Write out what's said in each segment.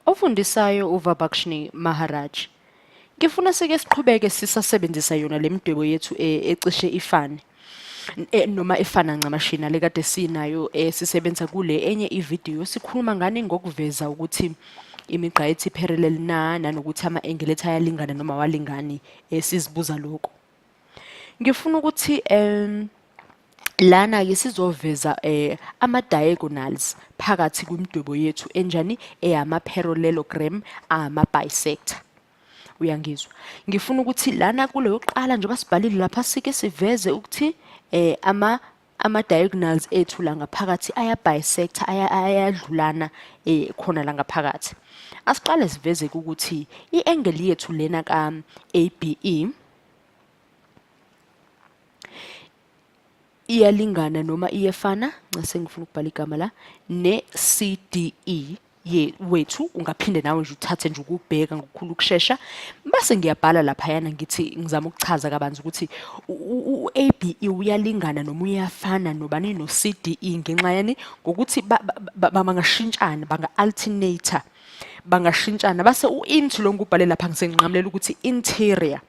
Ofundisayo uVabakshni Maharaj. Ngifuna sike siqhubeke sisasebenzisa yona le midwebo yethu ecishe ifane. Noma efana ncamashina le kade sinayo sisebenza kule enye ivideo sikhuluma ngani ngokuveza ukuthi imigqa ethi parallel nanokuthi ama-angle ethi ayalingana noma awalingani sizibuza lokho. Ngifuna ukuthi lana-ke sizoveza ama-diagonals phakathi kwimidwebo yethu enjani eyama-parallelogram ama-bisect. Uyangizwa? Ngifuna ukuthi lana kule yokuqala njengoba sibhalile lapha sike siveze ukuthi ama-diagonals ethu la ngaphakathi aya-bisect ayadlulana khona la ngaphakathi. Asiqale siveze ukuthi i-angle yethu lena ka-ABE iyalingana noma iyefana ngase ngifuna ukubhala igama la ne-CDE wethu. Ungaphinde nawe nje uthathe nje ukubheka ngokukhulu ukushesha base ngiyabhala laphayana ngithi ngizama ukuchaza kabanzi ukuthi u-ABE uyalingana noma uyafana nobani no-CDE ngenxa yani ngokuthi bangashintshana banga-alternator bangashintshana base u-int lo ngubhale lapha ngisenginqamulela ukuthi interior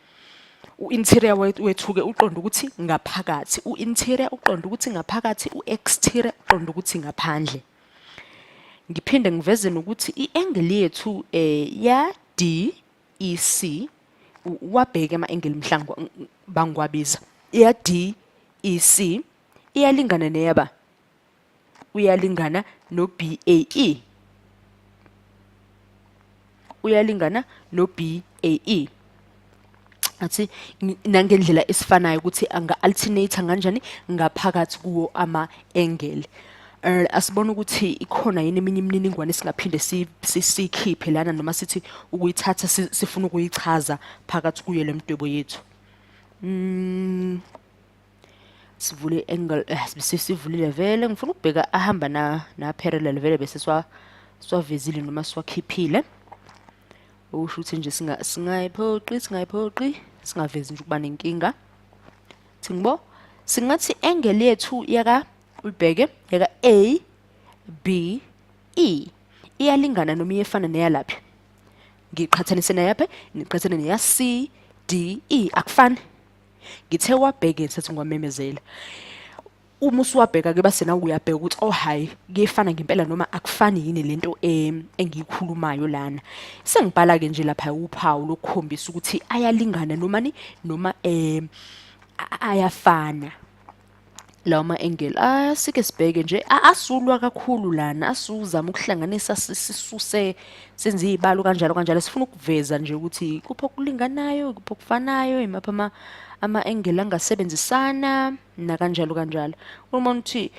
u-interior wethu-ke uqonda ukuthi ngaphakathi, u-interior uqonda ukuthi ngaphakathi, u-exterior uqonda ukuthi ngaphandle. Ngiphinde ngiveze nokuthi i-angle yethu ya DEC wabheka ama-angle mhlanga bangiwabiza. Ya DEC iyalingana neyaba uyalingana no BAE. Uyalingana no BAE. Athi nangendlela esifanayo ukuthi anga-alternator kanjani ngaphakathi kuwo ama-angle. Asibona ukuthi ikhona yini eminye imininingwane singaphinde sikhiphe lana noma sithi ukuyithatha sifuna ukuyichaza phakathi kuyo le midwebo yethu. Sivule angle sivulile vele ngifuna ukubheka ahamba na parallel vele bese swavezile noma swakhiphile. Usho ukuthi nje singayiphoqi singavezi nje ukuba nenkinga. Thingbo singathi angle yethu yaka ubheke yaka ABE iyalingana noma iyefana neyalaphi. Ngiqhathanise nayaphi? Ngiqhathanise neya CDE akufani. Ngithe wabheke ngisathi ngwamemezela. Uma usuwabheka-ke base nawe uyabheka ukuthi oh hayi kuyefana ngempela noma akufani yini lento engiyikhulumayo lana. Sengibhala-ke nje lapha uphawu lokukhombisa ukuthi ayalingana noma ayafana lawo ma-angle. Sike sibheke nje asulwa kakhulu lana asuzama ukuhlanganisa sisuse senze izibalo kanjalo sifuna ukuveza nje ukuthi kupho kulinganayo kupho kufanayo imapha ama-angle angasebenzisana nakanjalo. Uma uthi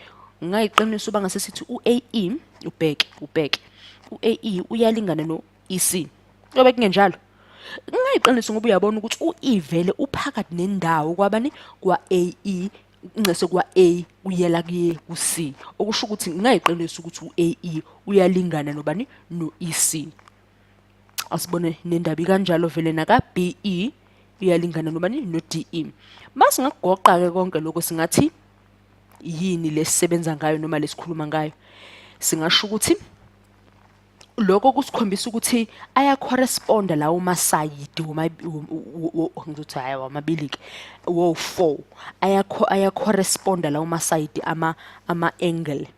ngayiqinisa uba ngase sithi u-AE ubheke u-AE uyalingana no-EC yobe kungenjalo ngayiqinisa ngoba uyabona ukuthi u-E vele uphakathi nendawo kwabani kwa-AE ngase kwa-A uyela kuye ku-C okusho ukuthi ngayiqinisa ukuthi u-AE uyalingana nobani no-EC. Asibone nendaba kanjalo vele naka-BE iyalingana nobani no-DE. Mase ngakugoqa-ke konke lokho singathi yini lesisebenza ngayo noma lesikhuluma ngayo. Singasho ukuthi lokho kusikhombisa ukuthi aya-corresponda lawo masayidi ngizothi hayi wamabili-ke wo-4 aya-corresponda lawo masayidi ama-angle.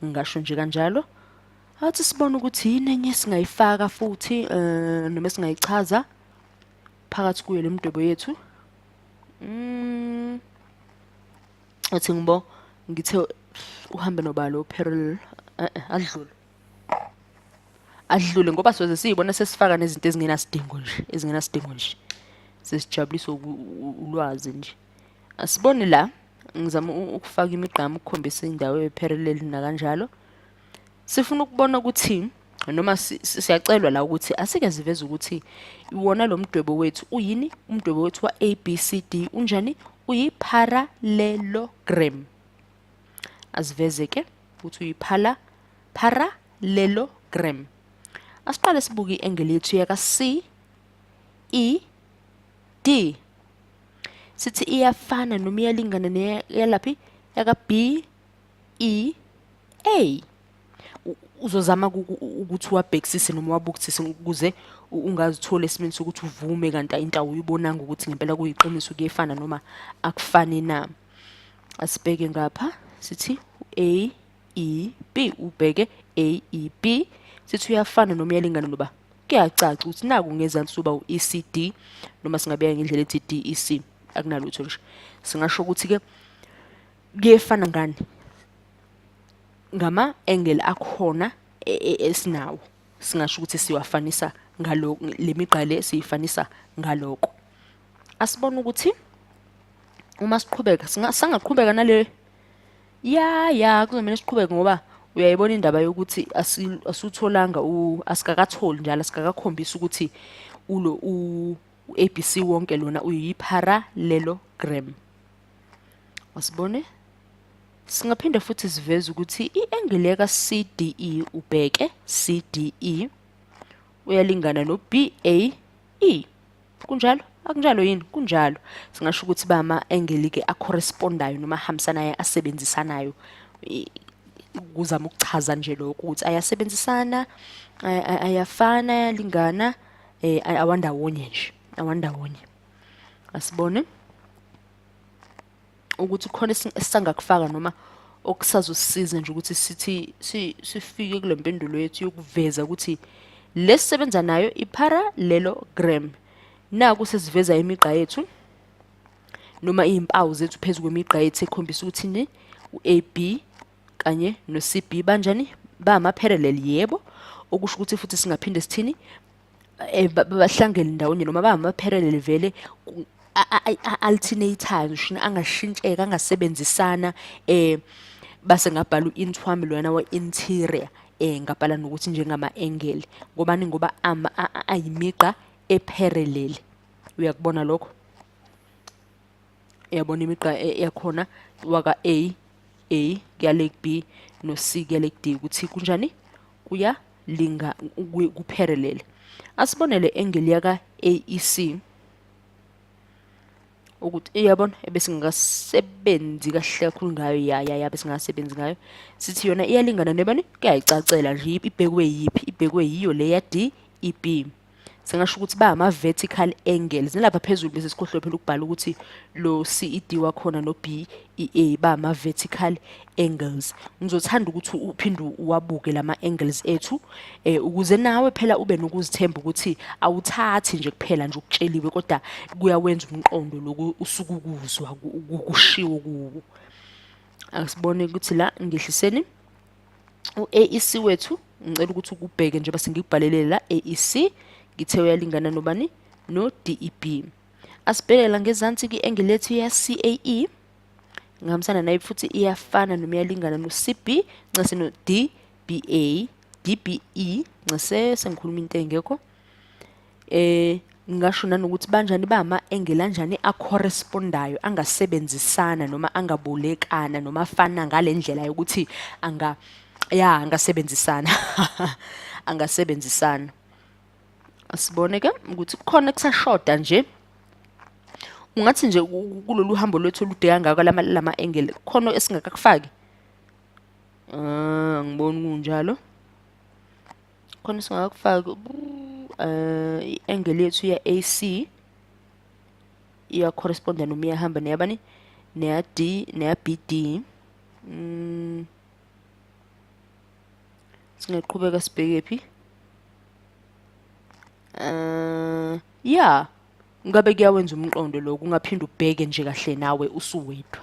Ngisho nje kanjalo. Athi sibone ukuthi yini enye singayifaka futhi noma singayichaza phakathi kuyo le midwebo yethu. Athi ngithe uhambe nobalo parallel adlule ngoba soze siyibona sesifaka nezinto ezingenasidingo nje sesijabuliswa ulwazi nje. Asibone la ngizama ukufaka imigqamo ukukhombisa indawo ye-parallel nakanjalo. Sifuna ukubona ukuthi noma siyacelwa la ukuthi asike siveze ukuthi iwona lo mdwebo wethu uyini umdwebo wethu wa ABCD unjani uyi-parallelogram. Asiveze ke ukuthi uyi-parallelogram. Asiqale sibuke i-angle yethu yaka CED. Sithi iyafana noma iyalingana neyalaphi yaka BEA. uzozama ukuthi uwabhekisise noma uwabukisise ukuze ungazithola esimeni sokuthi uvume kanti into awuyibonanga ukuthi ngempela kuyiqiniso kuyefana noma akufani na. Asibheke ngapha sithi A E B, ubheke A E B sithi uyafana noma uyalingana noba. Kuyacaca ukuthi naku ngezansi uba u-ECD noma singabeka ngendlela ethi DEC, akunalutho nje. Singasho ukuthi-ke kuyefana ngani ngama-angle akhona esinawo. Singasho ukuthi siwafanisa ngaloko, le migqa le siyifanisa ngaloko. Asibone ukuthi uma siqhubeka singaqhubeka nale kuzomela siqhubeke ngoba uyayibona indaba yokuthi asutholanga asikakatholi njalo asikakakhombisa ukuthi u-ABC wonke lona uyi-parallelogram. Wasibone? Singaphinde futhi siveze ukuthi i-angle yaka CDE, ubheke CDE uyalingana no BAE. Kunjalo? Akunjalo yini? Kunjalo. Singasho ukuthi bama-angle-ke acorrespondayo noma ahambisanayo asebenzisanayo. Kuzama ukuchaza nje lokho ukuthi ayasebenzisana, ayafana, ayalingana, awandawonye nje, awandawonye. Asibone ukuthi khona esisangakufaka noma okusazosisiza nje ukuthi sithi sifike kule mpendulo yethu yokuveza ukuthi lesisebenza nayo i-parallelogram. Naku sesiveza imigqa yethu noma izimpawu zethu phezulu kwemigqa yethu ekhombisa ukuthi ni u-AB kanye no-CB banjani bama-parallel, yebo. Okusho ukuthi futhi singaphinde sithini bahlangene ndawonye noma bama-parallel vele alternatayo ngisho angashintsheka angasebenzisana base ngabhala u-intwami lona wa-interior ngabhala nokuthi njengama-angle ngobani ngoba ayimigqa e-parallel. Uyakubona lokho? Uyabona imigqa yakhona waka A kuyale B no C kuyale D ukuthi kunjani kuyalinga ku-parallel. Asibonele angle yaka AEC ukuthi iyabona ebesingakasebenzi kahle kakhulu ngayo besingasebenzi ngayo. Sithi yona iyalingana nebani? Kuyayicacela nje ibhekwe yipi? Ibhekwe yiyo le ya D, B. Singasho ukuthi bama-vertical angles. Nalapha phezulu bese sikhohlwe phela ukubhala ukuthi lo CED wakhona no BEA bama-vertical angles. Ngizothanda ukuthi uphinde uwabuke lama-angles ethu ukuze nawe phela ube nokuzithemba ukuthi awuthathi nje kuphela nje ukutsheliwe kodwa kuyawenza umqondo loku usuke ukuzwa kushiwo kuwo. Asibone ukuthi la ngehliseni u-AEC wethu ngicela ukuthi ukubheke nje base ngikubhalele la AEC ngithe uyalingana nobani no DEB. Asibheke la ngezansi ki-angle yethu ya CAE ngihambisana nayo futhi iyafana noma iyalingana no CB ncase no DBA, DBE ncase sengikhuluma into engekho. Ngisho nanokuthi banjani bama-angle anjani acorrespondayo angasebenzisana noma angabolekana noma afana ngale ndlela yokuthi angasebenzisana angasebenzisana. Asibone ke ukuthi kukhona kusashoda nje. Ungathi nje kulolu hambo lwethu olude kangaka lama angle khona esingakakufaki. Ngibona kunjalo. Khona esingakakufaki i-angle yethu ya AC iya corresponda noma iyahamba neyabani neya D neya BD. Singaqhubeka sibheke phi? Ngabe kuyawenza umqondo lo kungaphinda ubheke nje kahle nawe usuwedwa.